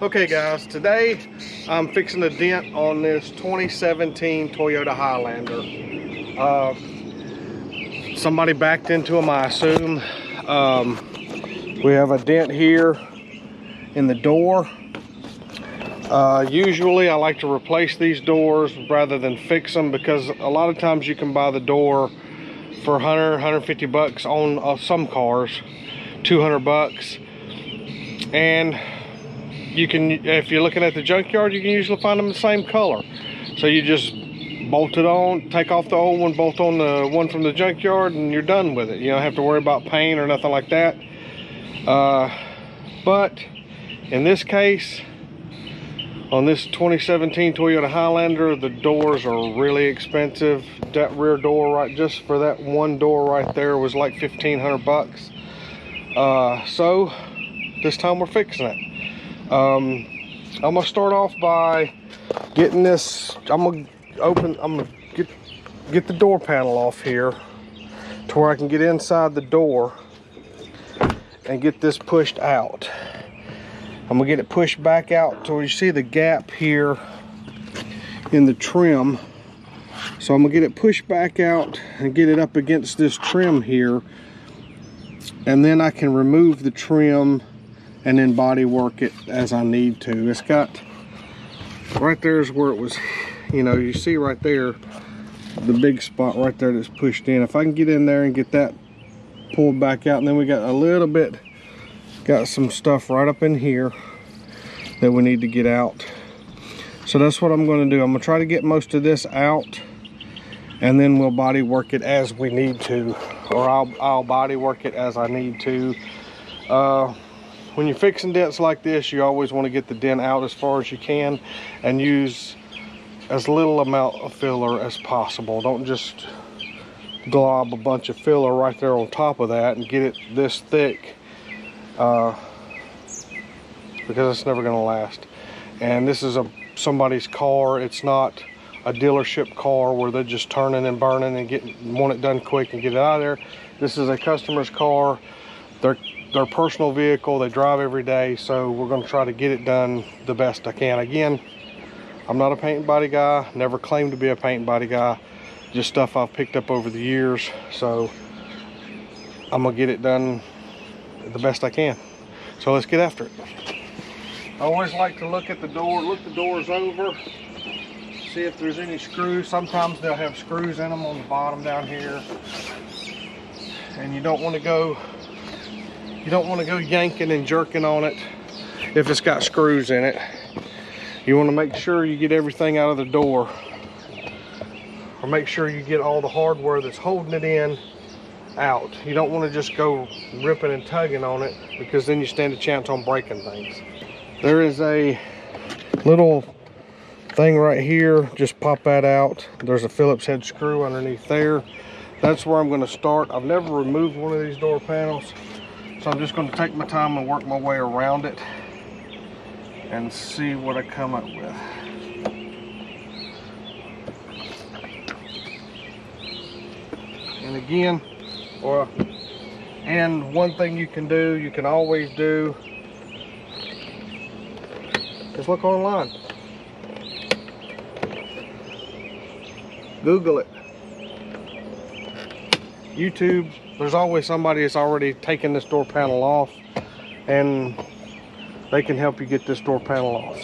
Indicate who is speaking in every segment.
Speaker 1: Okay guys, today I'm fixing a dent on this 2017 Toyota Highlander. Somebody backed into them, I assume. We have a dent here in the door. Usually I like to replace these doors rather than fix them, because a lot of times you can buy the door for 100, 150 bucks on some cars, 200 bucks. And you can, if you're looking at the junkyard, you can usually find them the same color. So you just bolt it on, take off the old one, bolt on the one from the junkyard, and you're done with it. You don't have to worry about paint or nothing like that. But in this case, on this 2017 Toyota Highlander, the doors are really expensive. That rear door, right, just for that one door right there, was like 1,500 bucks. So this time we're fixing it. I'm gonna start off by getting this. I'm gonna get the door panel off here to where I can get inside the door and get this pushed out. I'm gonna get it pushed back out to where you see the gap here in the trim. So I'm gonna get it pushed back out and get it up against this trim here, and then I can remove the trim and then body work it as I need to. It's got, right there is where it was, you know, you see right there, the big spot right there that's pushed in. If I can get in there and get that pulled back out, and then we got a little bit, got some stuff right up in here that we need to get out. So that's what I'm gonna do. I'm gonna try to get most of this out, and then we'll body work it as we need to, or I'll body work it as I need to. When you're fixing dents like this, you always want to get the dent out as far as you can and use as little amount of filler as possible. Don't just glob a bunch of filler right there on top of that and get it this thick, because it's never going to last. And this is somebody's car. It's not a dealership car where they're just turning and burning and want it done quick and get it out of there. This is a customer's car. Their personal vehicle. They drive every day, so we're going to try to get it done the best I can. Again, I'm not a paint and body guy, never claimed to be a paint and body guy, just stuff I've picked up over the years. So I'm gonna get it done the best I can. So let's get after it. I always like to look at the door, look the doors over, see if there's any screws. Sometimes they'll have screws in them on the bottom down here, and you don't want to go yanking and jerking on it if it's got screws in it. You want to make sure you get everything out of the door, or make sure you get all the hardware that's holding it in out. You don't want to just go ripping and tugging on it, because then you stand a chance on breaking things. There is a little thing right here, just pop that out. There's a Phillips head screw underneath there. That's where I'm going to start. I've never removed one of these door panels, so I'm just going to take my time and work my way around it and see what I come up with. And again, and one thing you can do, you can always do, is look online. Google it. YouTube. There's always somebody that's already taken this door panel off, and they can help you get this door panel off.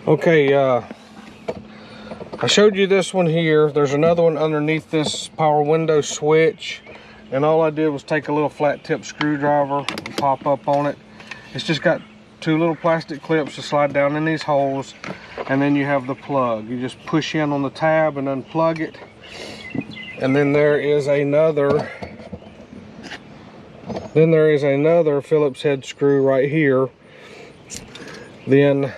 Speaker 1: Okay, I showed you this one here. There's another one underneath this power window switch, and all I did was take a little flat tip screwdriver and pop up on it. It's just got two little plastic clips to slide down in these holes, and then you have the plug. You just push in on the tab and unplug it. And then there is another Phillips head screw right here. Then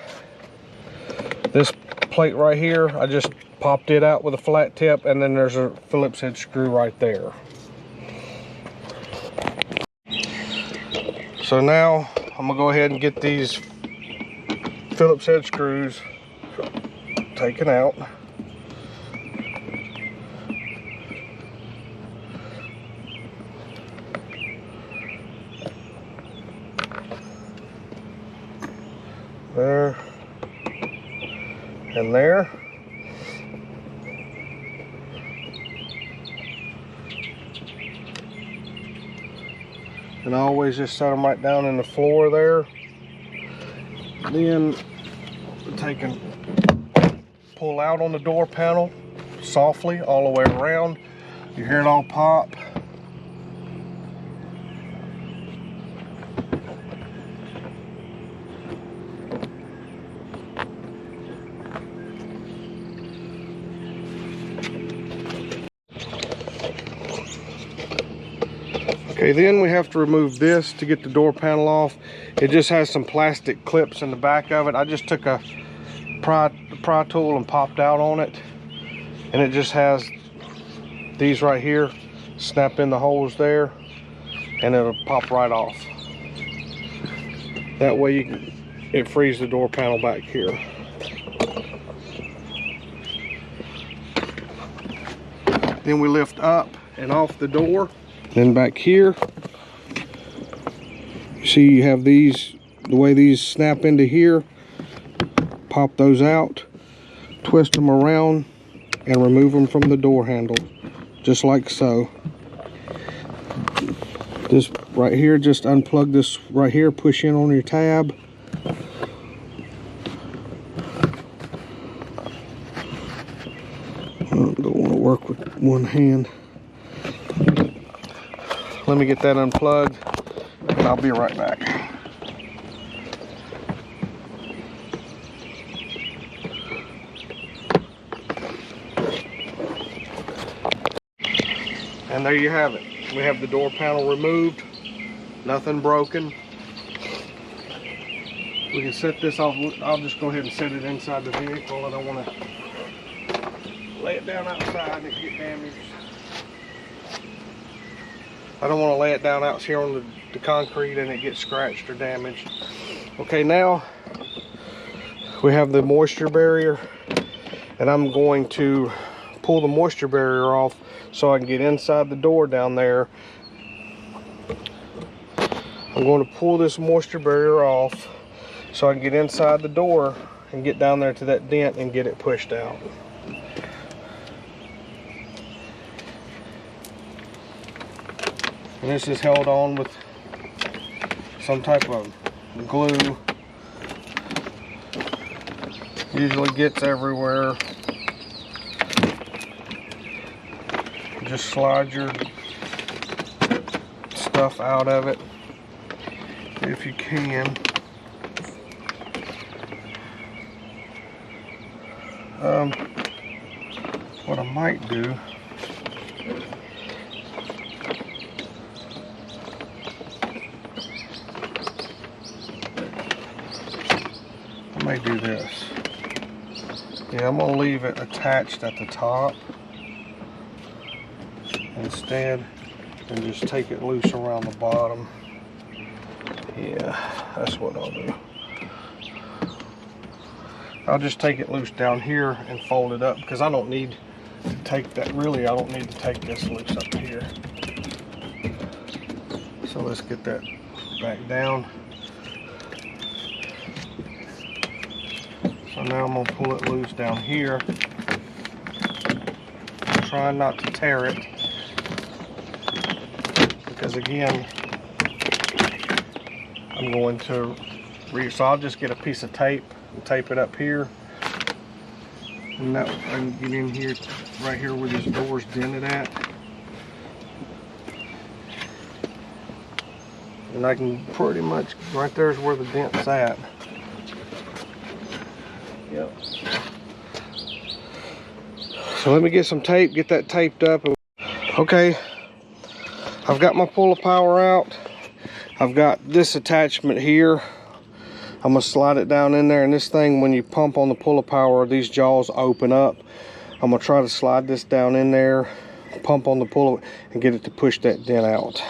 Speaker 1: this plate right here, I just popped it out with a flat tip, and then there's a Phillips head screw right there. So now I'm gonna go ahead and get these Phillips head screws taken out. There. And there. And I always just set them right down in the floor there. Then take and pull out on the door panel softly all the way around. You hear it all pop. Okay, then we have to remove this to get the door panel off. It just has some plastic clips in the back of it. I just took a pry tool and popped out on it, and it just has these right here. Snap in the holes there, and it'll pop right off. That way it frees the door panel back here. Then we lift up and off the door. Then back here, you see you have these, the way these snap into here. Pop those out, twist them around, and remove them from the door handle, just like so. This right here, just unplug this right here, push in on your tab. I don't want to work with one hand. Let me get that unplugged, and I'll be right back. And there you have it. We have the door panel removed, nothing broken. We can set this off. I'll just go ahead and set it inside the vehicle. I don't want to lay it down outside and it get damaged. I don't want to lay it down out here on the concrete and it gets scratched or damaged. Okay, now we have the moisture barrier, and I'm going to pull the moisture barrier off so I can get inside the door down there. I'm going to pull this moisture barrier off so I can get inside the door and get down there to that dent and get it pushed out. And this is held on with some type of glue. Usually gets everywhere. Just slide your stuff out of it if you can. What I might do, I may do this. Yeah, I'm gonna leave it attached at the top instead, and just take it loose around the bottom. Yeah, that's what I'll do. I'll just take it loose down here and fold it up, because I don't need to take that, really I don't need to take this loose up here. So let's get that back down. So now I'm going to pull it loose down here. I'm trying not to tear it, because again, I'm going to so I'll just get a piece of tape and tape it up here, and that I can get in here, right here where this door's dented at, and I can pretty much, right there's where the dent's at. Yep. So let me get some tape, get that taped up. Okay, I've got my pull of power out. I've got this attachment here. I'm gonna slide it down in there, and this thing, when you pump on the pull of power, these jaws open up. I'm gonna try to slide this down in there, pump on the pull, and get it to push that dent out.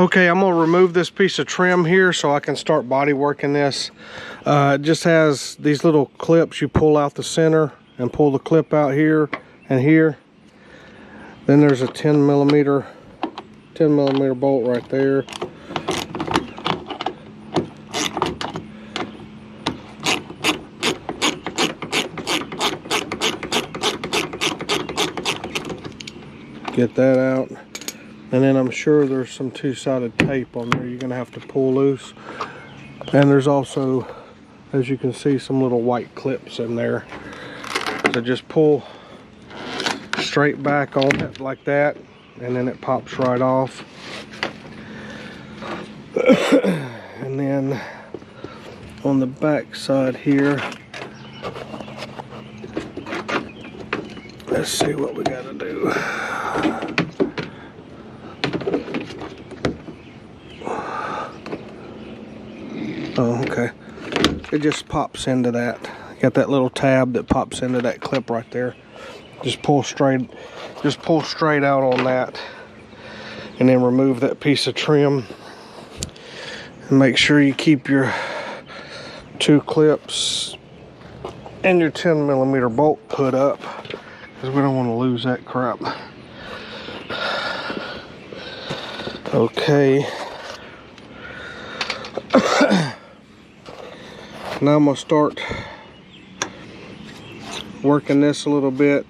Speaker 1: Okay, I'm gonna remove this piece of trim here so I can start body working this. It just has these little clips. You pull out the center and pull the clip out here and here. Then there's a 10 millimeter bolt right there. Get that out. And then I'm sure there's some two-sided tape on there you're gonna have to pull loose. And there's also, as you can see, some little white clips in there. So just pull straight back on it like that, and then it pops right off. And then on the back side here, let's see what we gotta do. Oh, okay. It just pops into that. Got that little tab that pops into that clip right there. Just pull straight out on that, and then remove that piece of trim. And make sure you keep your two clips and your 10 millimeter bolt put up, because we don't want to lose that crap. Okay. Now I'm gonna start working this a little bit.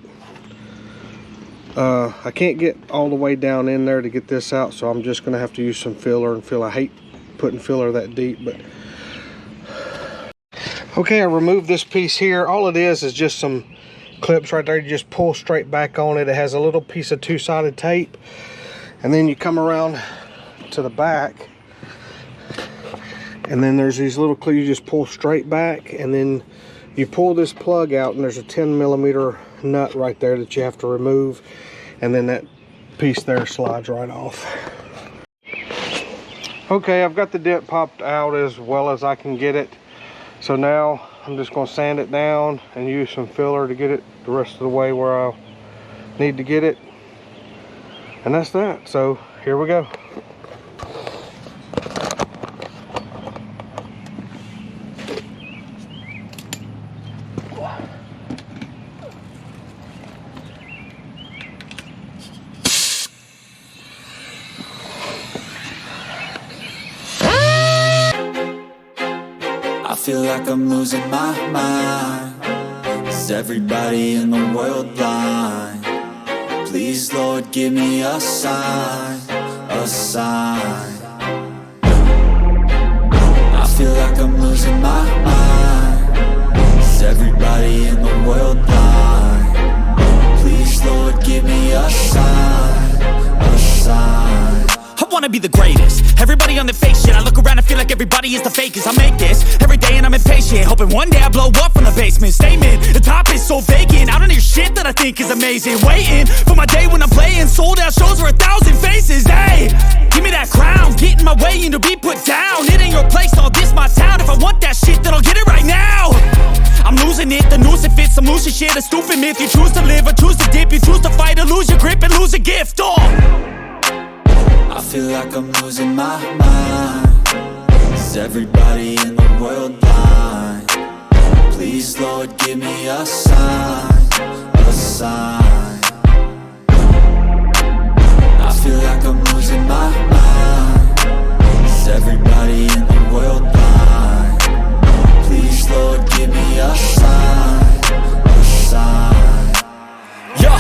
Speaker 1: I can't get all the way down in there to get this out, so I'm just gonna have to use some filler and filler. I hate putting filler that deep, but okay, I removed this piece here. All it is just some clips right there. You just pull straight back on it. It has a little piece of two-sided tape, and then you come around to the back, and then there's these little clips. You just pull straight back, and then you pull this plug out, and there's a 10 millimeter nut right there that you have to remove, and then that piece there slides right off. Okay, I've got the dent popped out as well as I can get it. So now I'm just going to sand it down and use some filler to get it the rest of the way where I need to get it. And that's that. So here we go.
Speaker 2: I feel like I'm losing my mind. Is everybody in the world blind? Please, Lord, give me a sign, a sign. I feel like I'm losing my mind. Is everybody in the world blind? Please, Lord, give me a sign, a sign.
Speaker 3: I wanna be the greatest. Everybody on the fake shit. I look around and feel like everybody is the fakest. I make this every day and I'm impatient, hoping one day I blow up from the basement. Statement, the top is so vacant. I don't hear shit that I think is amazing. Waiting for my day when I'm playing sold out shows for 1,000 faces. Hey, give me that crown, get in my way and to be put down. It ain't your place, all this my town. If I want that shit, then I'll get it right now. I'm losing it, the noose it fits, I'm losing shit. A stupid myth, you choose to live or choose to dip. You choose to fight or lose your grip and lose a gift.
Speaker 2: I feel like I'm losing my mind. Is everybody in the world blind? Please, Lord, give me a sign, a sign. I feel like I'm losing my mind. Is everybody in the world blind? Please, Lord, give me a sign, a sign.
Speaker 3: Yeah.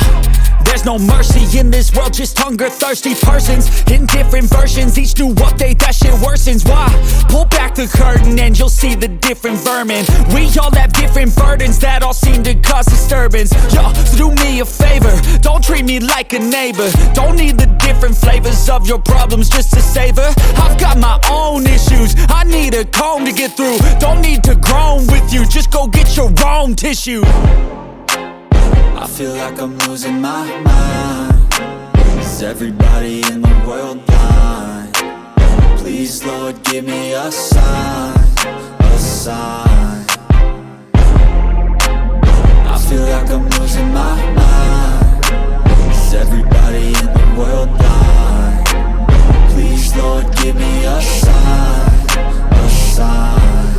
Speaker 3: There's no mercy in this world, just hunger-thirsty persons in different versions, each new update, that shit worsens. Why? Pull back the curtain and you'll see the different vermin. We all have different burdens that all seem to cause disturbance. Yo, so do me a favor, don't treat me like a neighbor. Don't need the different flavors of your problems just to savor. I've got my own issues, I need a comb to get through. Don't need to groan with you, just go get your own tissue.
Speaker 2: I feel like I'm losing my mind. Is everybody in the world blind? Please, Lord, give me a sign, a sign. I feel like I'm losing my mind. Is everybody in the world blind? Please, Please, Lord, give me a sign, a sign.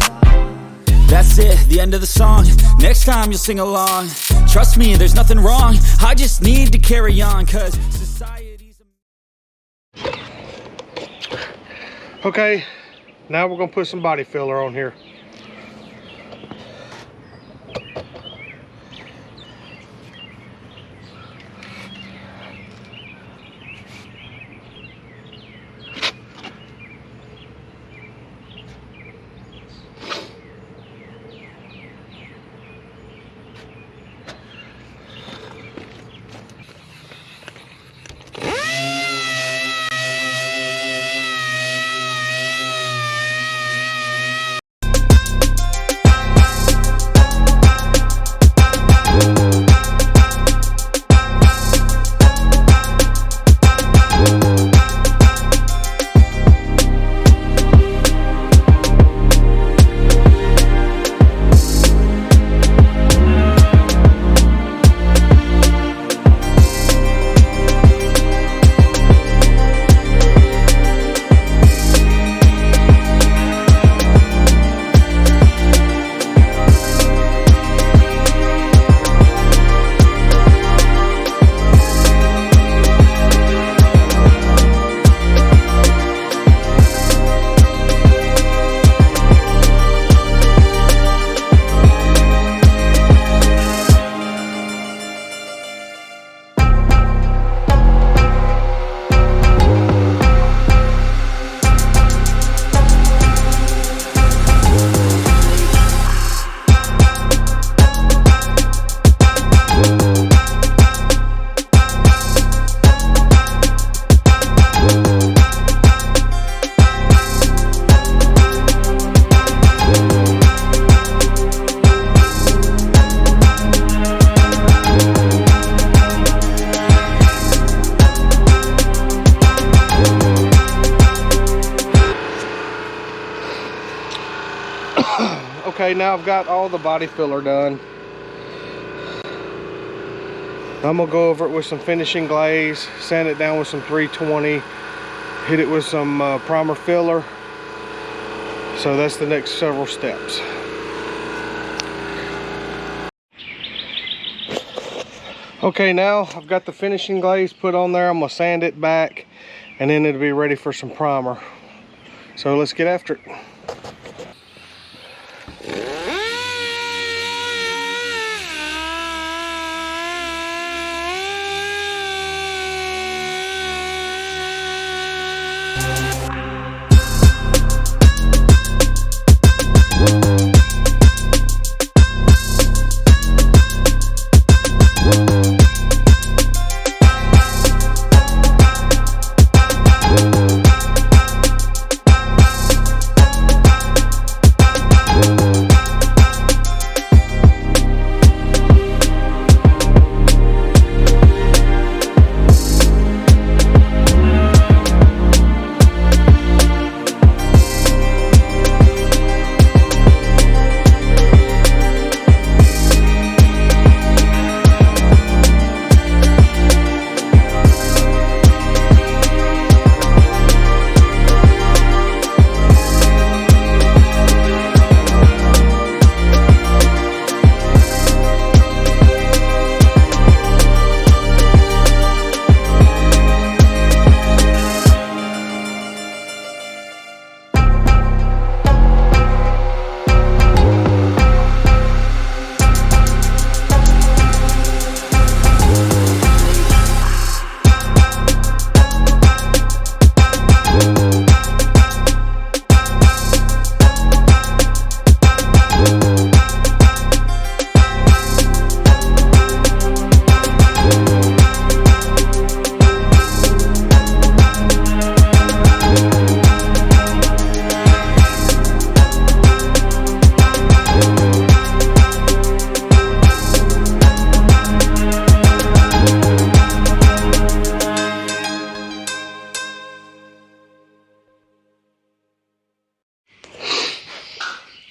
Speaker 3: That's it, the end of the song. Next time you'll sing along. Trust me, there's nothing wrong. I just need to carry on, cause society's...
Speaker 1: Okay, now we're gonna put some body filler on here. Okay, now I've got all the body filler done. I'm gonna go over it with some finishing glaze, sand it down with some 320, hit it with some primer filler. So that's the next several steps. Okay, now I've got the finishing glaze put on there. I'm gonna sand it back and then it'll be ready for some primer. So let's get after it.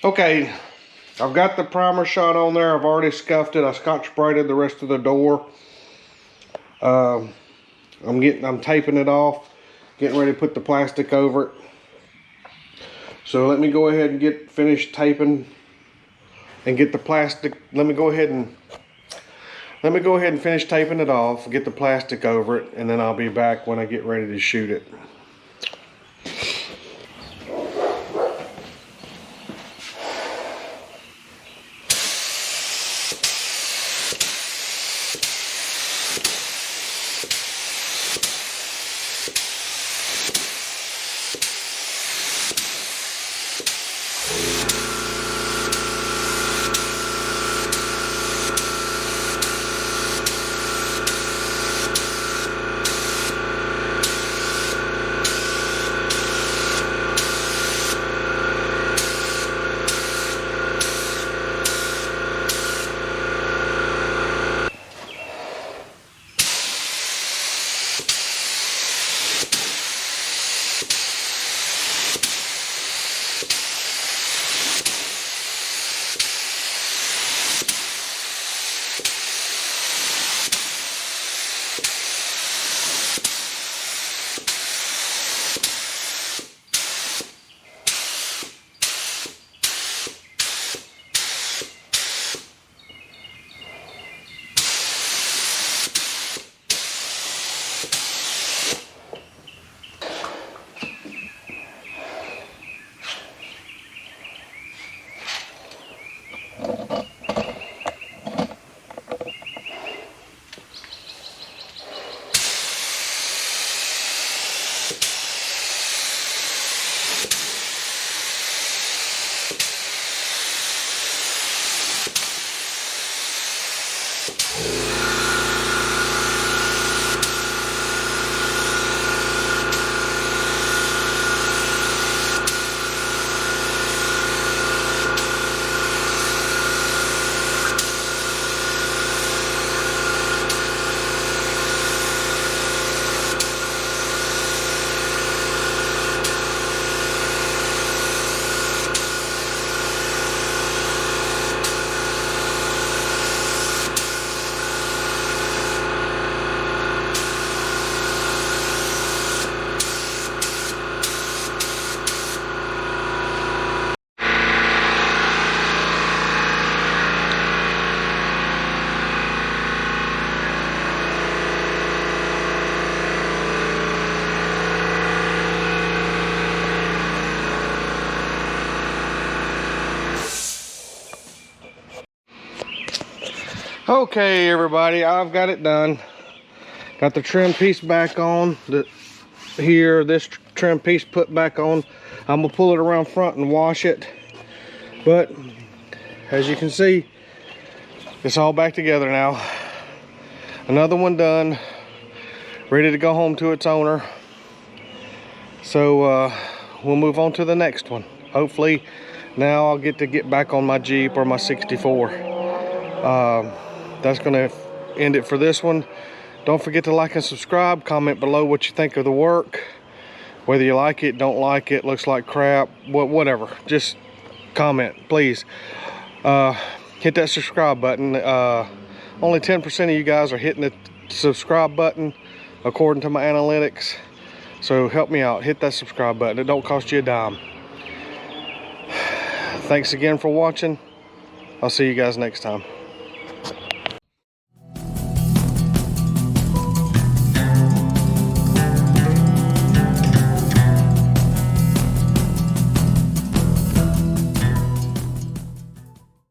Speaker 1: Okay, I've got the primer shot on there. I've already scuffed it. I scotch braided the rest of the door. I'm taping it off. getting ready to put the plastic over it. So let me go ahead and get finished taping and get the plastic. Let me go ahead and finish taping it off, get the plastic over it, and then I'll be back when I get ready to shoot it. Okay, everybody, I've got it done. Got the trim piece back on. This trim piece put back on. I'm gonna pull it around front and wash it. But as you can see, it's all back together now. Another one done, ready to go home to its owner. So we'll move on to the next one. Hopefully now I'll get back on my Jeep or my 64. That's gonna end it for this one. Don't forget to like and subscribe. Comment below what you think of the work, whether you like it, don't like it, looks like crap, whatever. Just comment, please. Hit that subscribe button. Only 10% of you guys are hitting the subscribe button according to my analytics, so help me out. Hit that subscribe button. It don't cost you a dime. Thanks again for watching. I'll see you guys next time.